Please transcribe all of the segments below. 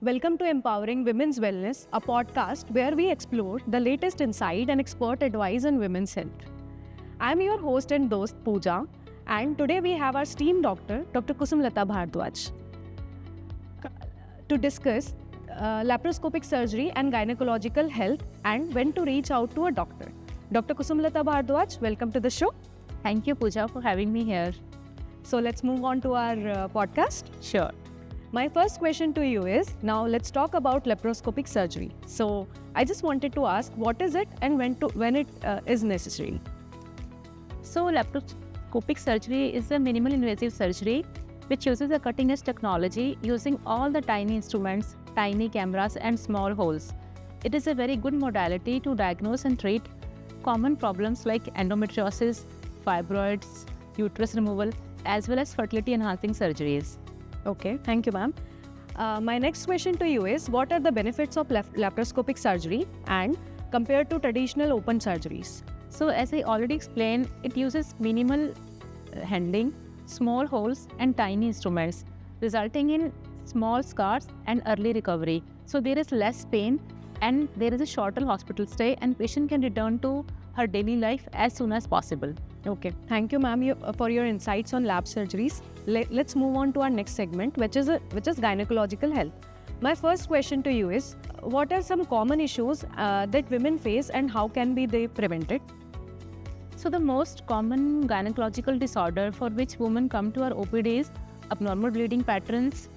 Welcome to Empowering Women's Wellness, a podcast where we explore the latest insight and expert advice on women's health. I'm your host and host Pooja, and today we have our esteemed doctor, Dr. Kusumlata Bhardwaj, to discuss laparoscopic surgery and gynecological health and when to reach out to a doctor. Dr. Kusumlata Bhardwaj, welcome to the show. Thank you, Pooja, for having me here. So let's move on to our podcast. Sure. My first question to you is, now let's talk about laparoscopic surgery. So I just wanted to ask, what is it and when it is necessary? So laparoscopic surgery is a minimal invasive surgery which uses a cutting-edge technology using all the tiny instruments, tiny cameras and small holes. It is a very good modality to diagnose and treat common problems like endometriosis, fibroids, uterus removal, as well as fertility-enhancing surgeries. Okay, thank you, ma'am. My next question to you is, what are the benefits of laparoscopic surgery and compared to traditional open surgeries? So as I already explained, it uses minimal handling, small holes and tiny instruments, resulting in small scars and early recovery. So there is less pain and there is a shorter hospital stay and patient can return to her daily life as soon as possible. Okay, thank you, ma'am, for your insights on lap surgeries. Let's move on to our next segment, which is gynecological health. My first question to you is, what are some common issues that women face and how can they prevented? So the most common gynecological disorder for which women come to our OPD is abnormal bleeding patterns,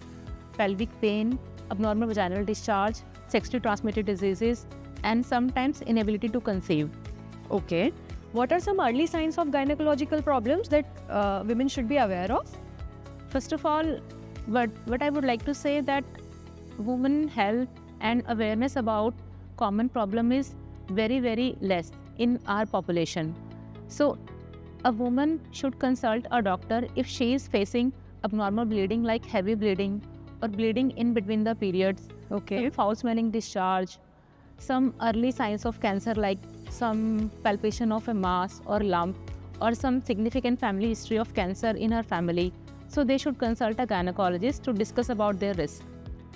pelvic pain, abnormal vaginal discharge, sexually transmitted diseases, and sometimes inability to conceive. Okay. What are some early signs of gynecological problems that women should be aware of? First of all, what I would like to say that women health and awareness about common problem is very, very less in our population. So a woman should consult a doctor if she is facing abnormal bleeding like heavy bleeding or bleeding in between the periods, okay, foul smelling discharge, some early signs of cancer like some palpation of a mass or lump or some significant family history of cancer in her family. So they should consult a gynecologist to discuss about their risk.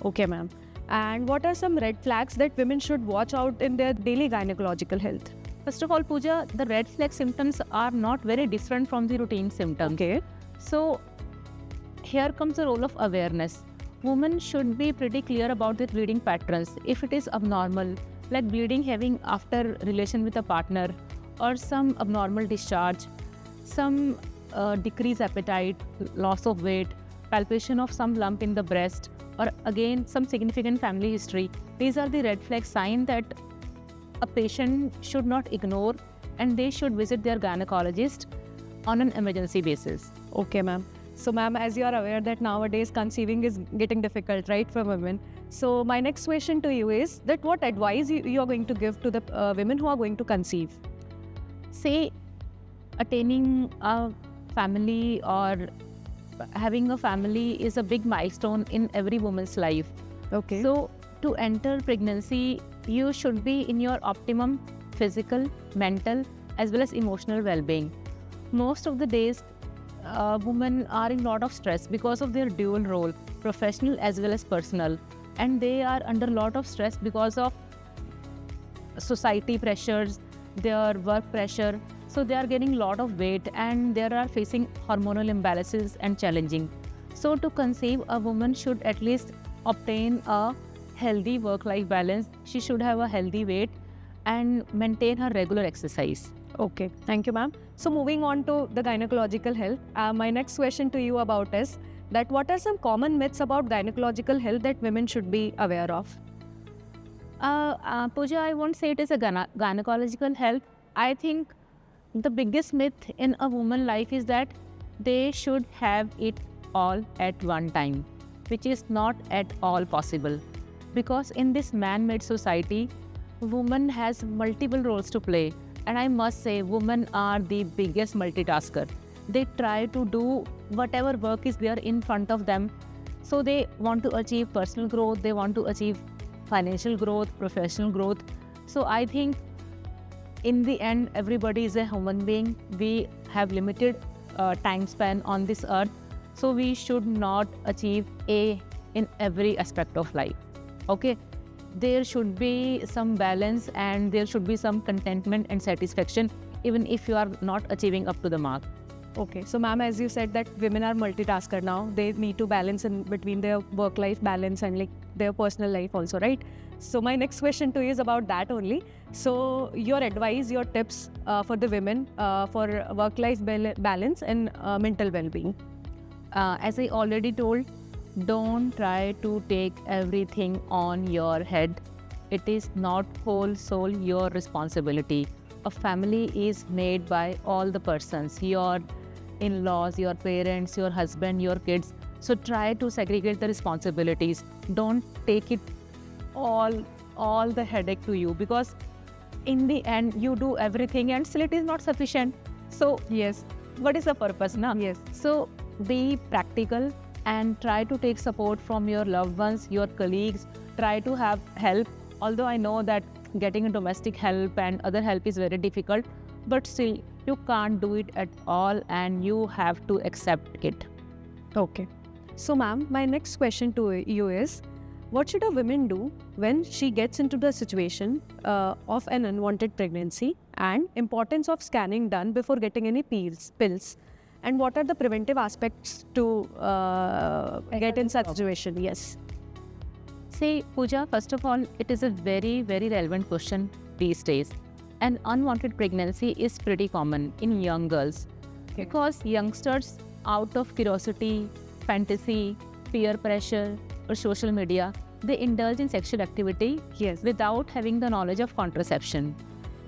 Okay, ma'am. And what are some red flags that women should watch out in their daily gynecological health? First of all, Pooja, the red flag symptoms are not very different from the routine symptoms. Okay. So here comes the role of awareness. Women should be pretty clear about their bleeding patterns. If it is abnormal, like bleeding having after relation with a partner, or some abnormal discharge, some decreased appetite, loss of weight, palpation of some lump in the breast, or again some significant family history. These are the red flag signs that a patient should not ignore and they should visit their gynecologist on an emergency basis. Okay, ma'am. So, ma'am, as you are aware that nowadays conceiving is getting difficult, right, for women. So, my next question to you is that what advice you are going to give to the women who are going to conceive? Say, attaining a family or having a family is a big milestone in every woman's life. Okay. So, to enter pregnancy, you should be in your optimum physical, mental, as well as emotional well-being. Most of the days, women are in a lot of stress because of their dual role, professional as well as personal, and they are under a lot of stress because of society pressures, their work pressure. So they are getting a lot of weight and they are facing hormonal imbalances and challenging. So to conceive, a woman should at least obtain a healthy work-life balance. She should have a healthy weight and maintain her regular exercise. Okay, thank you, ma'am. So moving on to the gynecological health, my next question to you about is that what are some common myths about gynecological health that women should be aware of? Pooja, I won't say it is a gynecological health. I think the biggest myth in a woman's life is that they should have it all at one time, which is not at all possible. Because in this man-made society, woman has multiple roles to play. And I must say, women are the biggest multitasker. They try to do whatever work is there in front of them. So they want to achieve personal growth, they want to achieve financial growth, professional growth. So I think in the end, everybody is a human being. We have limited time span on this earth. So we should not achieve A in every aspect of life. Okay, there should be some balance and there should be some contentment and satisfaction, even if you are not achieving up to the mark. Okay, so ma'am, as you said that women are multitasker now, they need to balance in between their work-life balance and like their personal life also, right? So my next question to you is about that only. So your advice, your tips for the women for work-life balance and mental well-being. As I already told, don't try to take everything on your head. It is not whole soul your responsibility. A family is made by all the persons, your in-laws, your parents, your husband, your kids. So try to segregate the responsibilities. Don't take it all the headache to you, because in the end you do everything and still it is not sufficient. So Yes, what is the purpose now? yes, So be practical and try to take support from your loved ones, your colleagues. Try to have help. Although I know that getting a domestic help and other help is very difficult, but still you can't do it at all and you have to accept it. okay. So ma'am, my next question to you is, what should a woman do when she gets into the situation of an unwanted pregnancy, and importance of scanning done before getting any pills, and what are the preventive aspects to get in such situation? Yes. See, Pooja, first of all, it is a very, very relevant question these days. An unwanted pregnancy is pretty common in young girls because youngsters, out of curiosity, fantasy, peer pressure, or social media, they indulge in sexual activity Yes. without having the knowledge of contraception.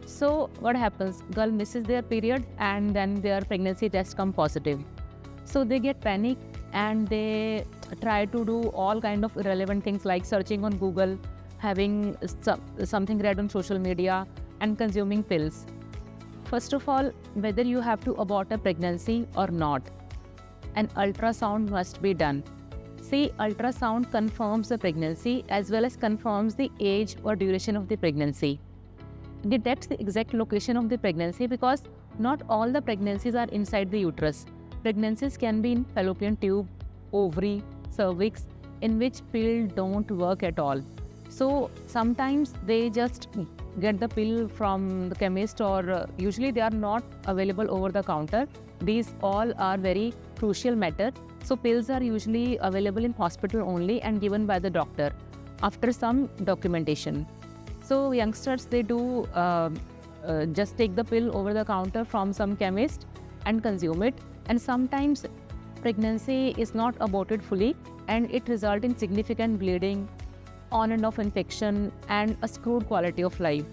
So what happens? Girl misses their period and then their pregnancy tests come positive. So they get panic and they try to do all kind of irrelevant things like searching on Google, having something read on social media, and consuming pills. First of all, whether you have to abort a pregnancy or not, an ultrasound must be done. See, ultrasound confirms the pregnancy as well as confirms the age or duration of the pregnancy. Detects the exact location of the pregnancy because not all the pregnancies are inside the uterus. Pregnancies can be in fallopian tube, ovary, cervix, in which pill don't work at all. So sometimes they just get the pill from the chemist, or usually they are not available over the counter. These all are very crucial matter. So pills are usually available in hospital only and given by the doctor after some documentation. So youngsters, they do just take the pill over the counter from some chemist and consume it. And sometimes pregnancy is not aborted fully and it results in significant bleeding, on and off infection, and a screwed quality of life.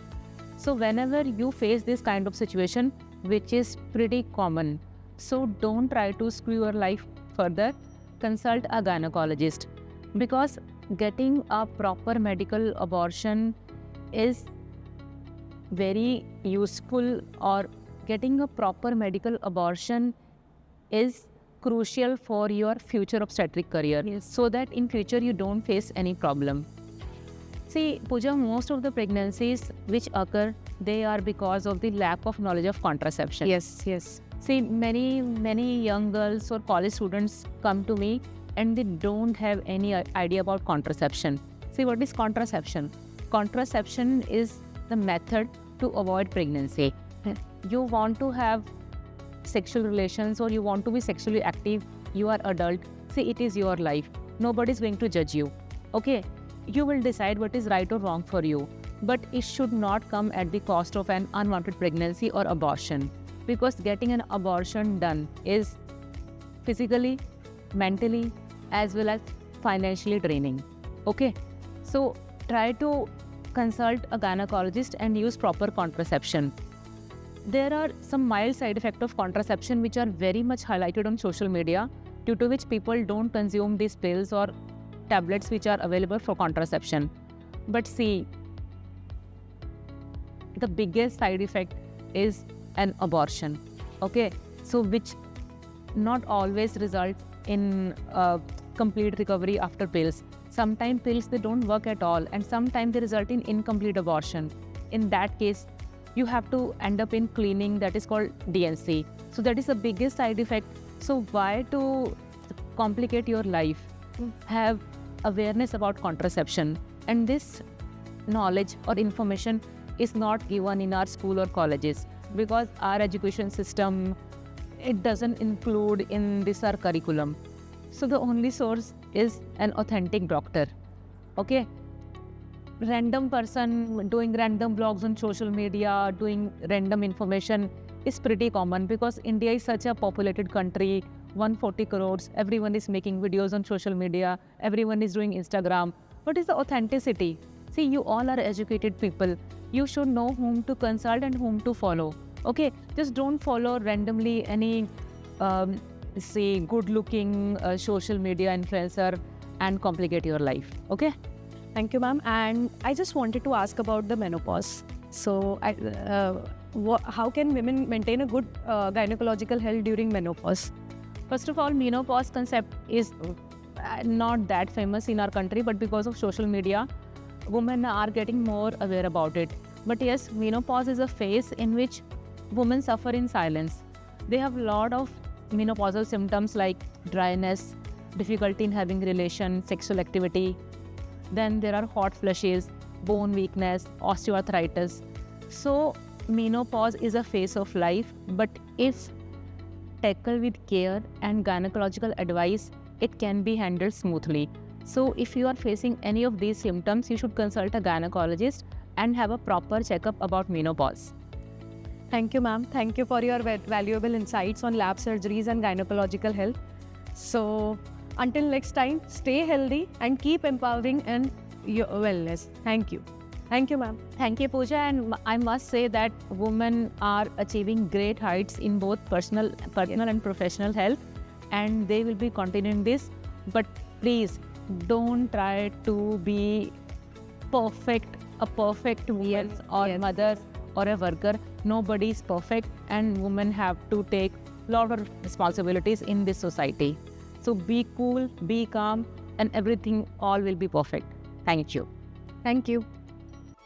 So whenever you face this kind of situation, which is pretty common, so don't try to screw your life further. Consult a gynecologist, because getting a proper medical abortion is very useful, or getting a proper medical abortion is crucial for your future obstetric career. Yes. So that in future you don't face any problem. See, Pooja, most of the pregnancies which occur, they are because of the lack of knowledge of contraception. Yes, yes. See, many young girls or college students come to me and they don't have any idea about contraception. See, what is contraception? Contraception is the method to avoid pregnancy. You want to have sexual relations or you want to be sexually active, you are adult. See, it is your life. Nobody is going to judge you. Okay? You will decide what is right or wrong for you. But it should not come at the cost of an unwanted pregnancy or abortion. Because getting an abortion done is physically, mentally, as well as financially draining. Okay? So try to consult a gynecologist and use proper contraception. There are some mild side effects of contraception which are very much highlighted on social media, due to which people don't consume these pills or tablets which are available for contraception. But see, the biggest side effect is an abortion. Okay, so which not always result in complete recovery after pills. Sometimes pills, they don't work at all, and sometimes they result in incomplete abortion. In that case, you have to end up in cleaning, that is called DNC. So that is the biggest side effect. So why to complicate your life? Have awareness about contraception. And this knowledge or information is not given in our school or colleges, because our education system, it doesn't include in this our curriculum. So the only source is an authentic doctor. Okay, random person doing random blogs on social media, doing random information is pretty common, because India is such a populated country, 140 crores, everyone is making videos on social media, everyone is doing Instagram. What is the authenticity? See, you all are educated people. You should know whom to consult and whom to follow. Okay, just don't follow randomly any, say, good-looking social media influencer and complicate your life. Okay. Thank you, ma'am. And I just wanted to ask about the menopause. So, how can women maintain a good gynecological health during menopause? First of all, menopause concept is not that famous in our country, but because of social media, women are getting more aware about it. But yes, menopause is a phase in which women suffer in silence. They have a lot of menopausal symptoms like dryness, difficulty in having relation, sexual activity. Then there are hot flushes, bone weakness, osteoarthritis. So menopause is a phase of life, but if tackled with care and gynecological advice, it can be handled smoothly. So if you are facing any of these symptoms, you should consult a gynecologist and have a proper checkup about menopause. Thank you, ma'am. Thank you for your valuable insights on lab surgeries and gynecological health. So, until next time, stay healthy and keep empowering in your wellness. Thank you. Thank you, ma'am. Thank you, Pooja. And I must say that women are achieving great heights in both personal and professional health, and they will be continuing this. But please, don't try to be perfect, a perfect woman or mother or a worker. Nobody is perfect, and women have to take a lot of responsibilities in this society. So be cool, be calm, and everything all will be perfect. Thank you. Thank you.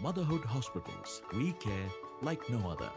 Motherhood Hospitals. We care like no other.